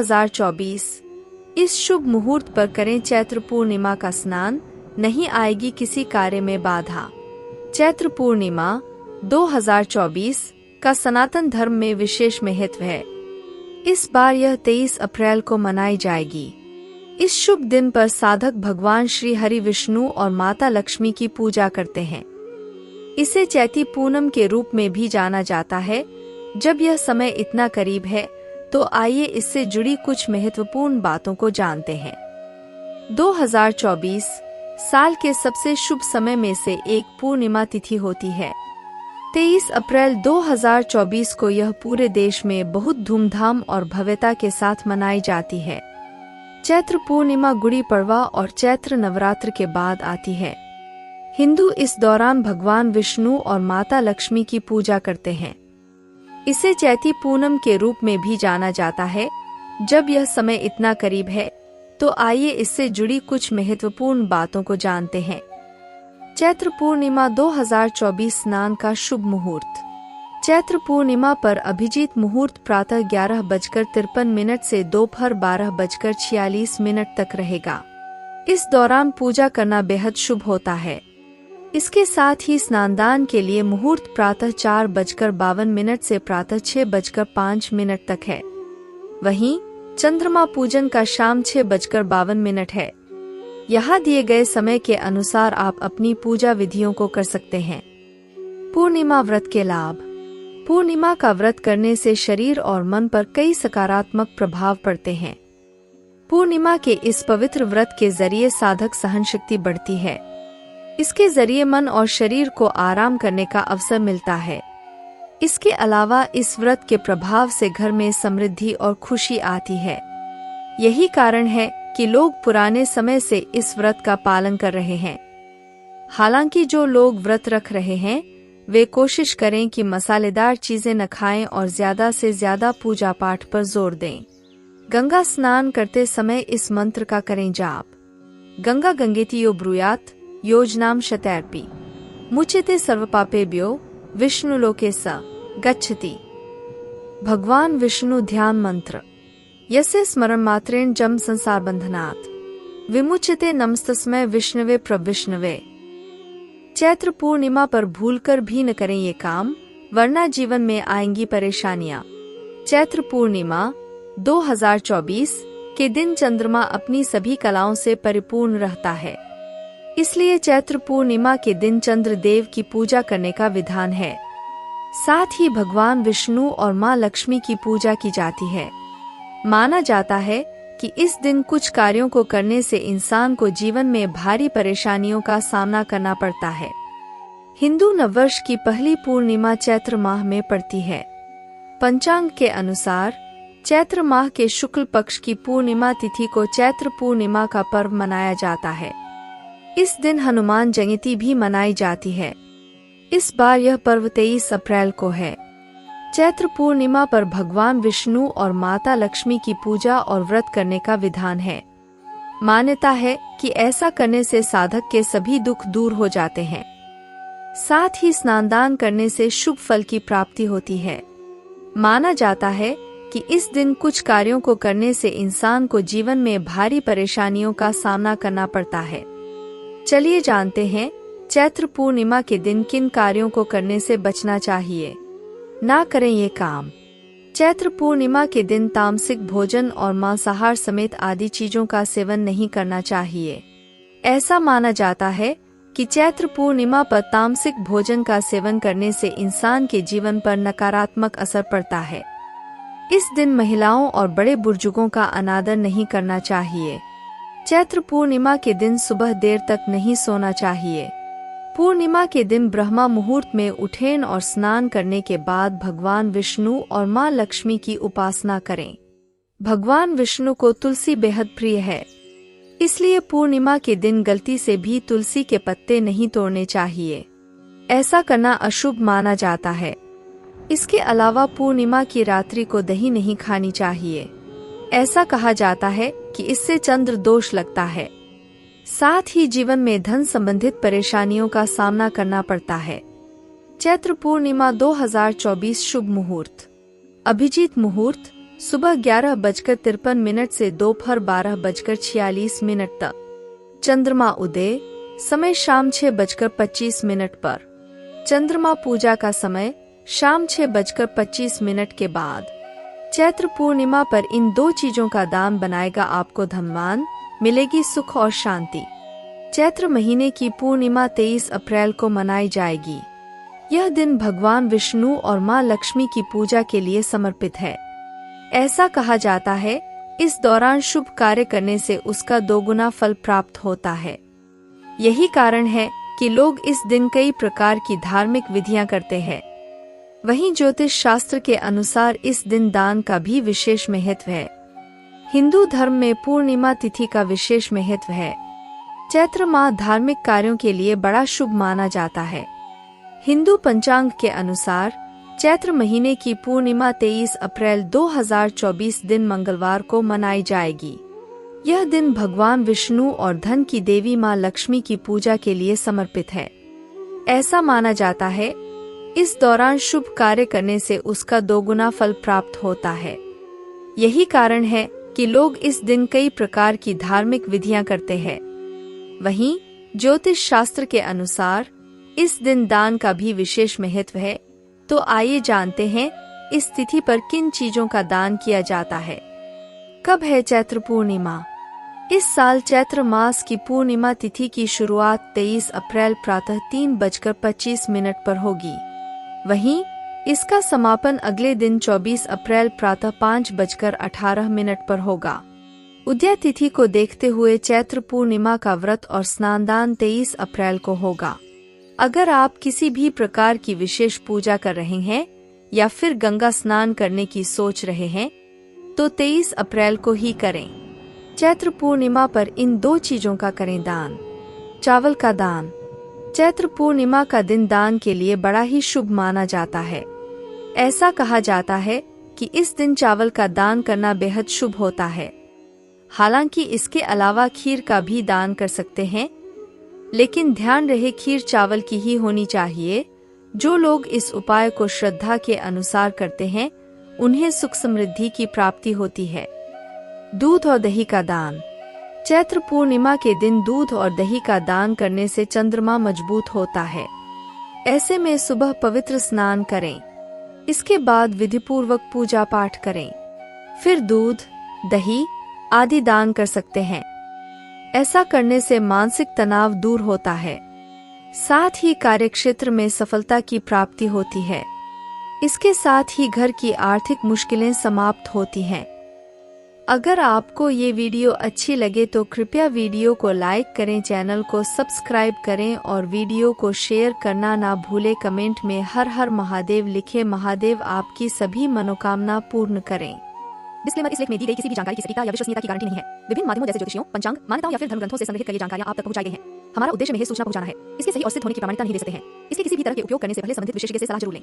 2024। इस शुभ मुहूर्त पर करें चैत्र पूर्णिमा का स्नान, नहीं आएगी किसी कार्य में बाधा। चैत्र पूर्णिमा 2024 का सनातन धर्म में विशेष महत्व है। इस बार यह 23 अप्रैल को मनाई जाएगी। इस शुभ दिन पर साधक भगवान श्री हरि विष्णु और माता लक्ष्मी की पूजा करते हैं। इसे चैती पूनम के रूप में भी जाना जाता है। जब यह समय इतना करीब है तो आइए इससे जुड़ी कुछ महत्वपूर्ण बातों को जानते हैं। 2024 साल के सबसे शुभ समय में से एक पूर्णिमा तिथि होती है। 23 अप्रैल 2024 को यह पूरे देश में बहुत धूमधाम और भव्यता के साथ मनाई जाती है। चैत्र पूर्णिमा गुड़ी पड़वा और चैत्र नवरात्र के बाद आती है। हिंदू इस दौरान भगवान विष्णु और माता लक्ष्मी की पूजा करते हैं। इसे चैती पूनम के रूप में भी जाना जाता है। जब यह समय इतना करीब है तो आइए इससे जुड़ी कुछ महत्वपूर्ण बातों को जानते हैं। चैत्र पूर्णिमा 2024 स्नान का शुभ मुहूर्त। चैत्र पूर्णिमा पर अभिजीत मुहूर्त प्रातः 11:53 से दोपहर 12:46 तक रहेगा। इस दौरान पूजा करना बेहद शुभ होता है। इसके साथ ही स्नानदान के लिए मुहूर्त प्रातः 4:52 से प्रातः 6:05 तक है। वहीं चंद्रमा पूजन का शाम 6:52 है। यहाँ दिए गए समय के अनुसार आप अपनी पूजा विधियों को कर सकते हैं। पूर्णिमा व्रत के लाभ। पूर्णिमा का व्रत करने से शरीर और मन पर कई सकारात्मक प्रभाव पड़ते हैं। पूर्णिमा के इस पवित्र व्रत के जरिए साधक सहन शक्ति बढ़ती है। इसके जरिए मन और शरीर को आराम करने का अवसर मिलता है। इसके अलावा इस व्रत के प्रभाव से घर में समृद्धि और खुशी आती है। यही कारण है कि लोग पुराने समय से इस व्रत का पालन कर रहे हैं। हालांकि जो लोग व्रत रख रहे हैं वे कोशिश करें कि मसालेदार चीजें न खाएं और ज्यादा से ज्यादा पूजा पाठ पर जोर दें। गंगा स्नान करते समय इस मंत्र का करें जाप। गंगा गंगेति यो ब्रूयात योजनाम शतैर्पि मुच्यते सर्वपापेभ्यो विष्णुलोके स गच्छति। भगवान विष्णु ध्यान मंत्र। यस्य स्मरण मात्रेण जम संसार बंधनात् विमुच्यते नमस्तस्मै विष्णवे प्रविष्णवे। चैत्र पूर्णिमा पर भूलकर भी न करें ये काम, वरना जीवन में आएंगी परेशानियां। चैत्र पूर्णिमा 2024 के दिन चंद्रमा अपनी सभी कलाओं से परिपूर्ण रहता है। इसलिए चैत्र पूर्णिमा के दिन चंद्र देव की पूजा करने का विधान है। साथ ही भगवान विष्णु और मां लक्ष्मी की पूजा की जाती है। माना जाता है कि इस दिन कुछ कार्यों को करने से इंसान को जीवन में भारी परेशानियों का सामना करना पड़ता है। हिंदू नववर्ष की पहली पूर्णिमा चैत्र माह में पड़ती है। पंचांग के अनुसार चैत्र माह के शुक्ल पक्ष की पूर्णिमा तिथि को चैत्र पूर्णिमा का पर्व मनाया जाता है। इस दिन हनुमान जयंती भी मनाई जाती है। इस बार यह पर्व 23 अप्रैल को है। चैत्र पूर्णिमा पर भगवान विष्णु और माता लक्ष्मी की पूजा और व्रत करने का विधान है। मान्यता है कि ऐसा करने से साधक के सभी दुख दूर हो जाते हैं। साथ ही स्नानदान करने से शुभ फल की प्राप्ति होती है। माना जाता है कि इस दिन कुछ कार्यों को करने से इंसान को जीवन में भारी परेशानियों का सामना करना पड़ता है। चलिए जानते हैं चैत्र पूर्णिमा के दिन किन कार्यों को करने से बचना चाहिए। ना करें ये काम। चैत्र पूर्णिमा के दिन तामसिक भोजन और मांसाहार समेत आदि चीजों का सेवन नहीं करना चाहिए। ऐसा माना जाता है कि चैत्र पूर्णिमा पर तामसिक भोजन का सेवन करने से इंसान के जीवन पर नकारात्मक असर पड़ता है। इस दिन महिलाओं और बड़े बुजुर्गों का अनादर नहीं करना चाहिए। चैत्र पूर्णिमा के दिन सुबह देर तक नहीं सोना चाहिए। पूर्णिमा के दिन ब्रह्मा मुहूर्त में उठें और स्नान करने के बाद भगवान विष्णु और मां लक्ष्मी की उपासना करें। भगवान विष्णु को तुलसी बेहद प्रिय है, इसलिए पूर्णिमा के दिन गलती से भी तुलसी के पत्ते नहीं तोड़ने चाहिए। ऐसा करना अशुभ माना जाता है। इसके अलावा पूर्णिमा की रात्रि को दही नहीं खानी चाहिए। ऐसा कहा जाता है कि इससे चंद्र दोष लगता है। साथ ही जीवन में धन संबंधित परेशानियों का सामना करना पड़ता है। चैत्र पूर्णिमा 2024 शुभ मुहूर्त। अभिजीत मुहूर्त सुबह 11:53 से दोपहर 12:46 तक। चंद्रमा उदय समय शाम 6:25 पर। चंद्रमा पूजा का समय शाम 6:25 के बाद। चैत्र पूर्णिमा पर इन दो चीजों का दान बनाएगा आपको धनवान, मिलेगी सुख और शांति। चैत्र महीने की पूर्णिमा 23 अप्रैल को मनाई जाएगी। यह दिन भगवान विष्णु और मां लक्ष्मी की पूजा के लिए समर्पित है। ऐसा कहा जाता है, इस दौरान शुभ कार्य करने से उसका दोगुना फल प्राप्त होता है। यही कारण है कि लोग इस दिन कई प्रकार की धार्मिक विधियां करते हैं। वहीं ज्योतिष शास्त्र के अनुसार इस दिन दान का भी विशेष महत्व है। हिंदू धर्म में पूर्णिमा तिथि का विशेष महत्व है। चैत्र माह धार्मिक कार्यों के लिए बड़ा शुभ माना जाता है। हिंदू पंचांग के अनुसार चैत्र महीने की पूर्णिमा 23 अप्रैल 2024 दिन मंगलवार को मनाई जाएगी। यह दिन भगवान विष्णु और धन की देवी मां लक्ष्मी की पूजा के लिए समर्पित है। ऐसा माना जाता है, इस दौरान शुभ कार्य करने से उसका दोगुना फल प्राप्त होता है। यही कारण है कि लोग इस दिन कई प्रकार की धार्मिक विधियां करते हैं। वहीं ज्योतिष शास्त्र के अनुसार इस दिन दान का भी विशेष महत्व है। तो आइए जानते हैं इस तिथि पर किन चीजों का दान किया जाता है। कब है चैत्र पूर्णिमा? इस साल चैत्र मास की पूर्णिमा तिथि की शुरुआत 23 अप्रैल प्रातः 3:25 पर होगी। वहीं इसका समापन अगले दिन 24 अप्रैल प्रातः 5:18 पर होगा। उदय तिथि को देखते हुए चैत्र पूर्णिमा का व्रत और स्नानदान 23 अप्रैल को होगा। अगर आप किसी भी प्रकार की विशेष पूजा कर रहे हैं या फिर गंगा स्नान करने की सोच रहे हैं तो 23 अप्रैल को ही करें। चैत्र पूर्णिमा पर इन दो चीजों का करें दान। चावल का दान। चैत्र पूर्णिमा का दिन दान के लिए बड़ा ही शुभ माना जाता है। ऐसा कहा जाता है कि इस दिन चावल का दान करना बेहद शुभ होता है। हालांकि इसके अलावा खीर का भी दान कर सकते हैं, लेकिन ध्यान रहे खीर चावल की ही होनी चाहिए। जो लोग इस उपाय को श्रद्धा के अनुसार करते हैं उन्हें सुख समृद्धि की प्राप्ति होती है। दूध और दही का दान। चैत्र पूर्णिमा के दिन दूध और दही का दान करने से चंद्रमा मजबूत होता है। ऐसे में सुबह पवित्र स्नान करें, इसके बाद विधिपूर्वक पूजा पाठ करें, फिर दूध, दही आदि दान कर सकते हैं। ऐसा करने से मानसिक तनाव दूर होता है, साथ ही कार्यक्षेत्र में सफलता की प्राप्ति होती है। इसके साथ ही घर की आर्थिक मुश्किलें समाप्त होती हैं। अगर आपको ये वीडियो अच्छी लगे तो कृपया वीडियो को लाइक करें, चैनल को सब्सक्राइब करें और वीडियो को शेयर करना ना भूलें। कमेंट में हर हर महादेव लिखें। महादेव आपकी सभी मनोकामना पूर्ण करें। डिस्क्लेमर, इस लेख में दी गई किसी भी जानकारी की सटीकता या विश्वसनीयता की गारंटी नहीं है। विभिन्न माध्यमों जैसे ज्योतिषियों, पंचांग, मान्यताओं या फिर धर्म ग्रंथों से संग्रहित कई जानकारियां आप तक पहुंचाई गई हैं। हमारा उद्देश्य महज सूचना पहुंचाना है। इसके सही और सिद्ध होने की प्रमाणिकता नहीं दे सकते हैं। इसके किसी भी तरह के उपयोग करने से पहले संबंधित विशेषज्ञ से सलाह जरूर लें।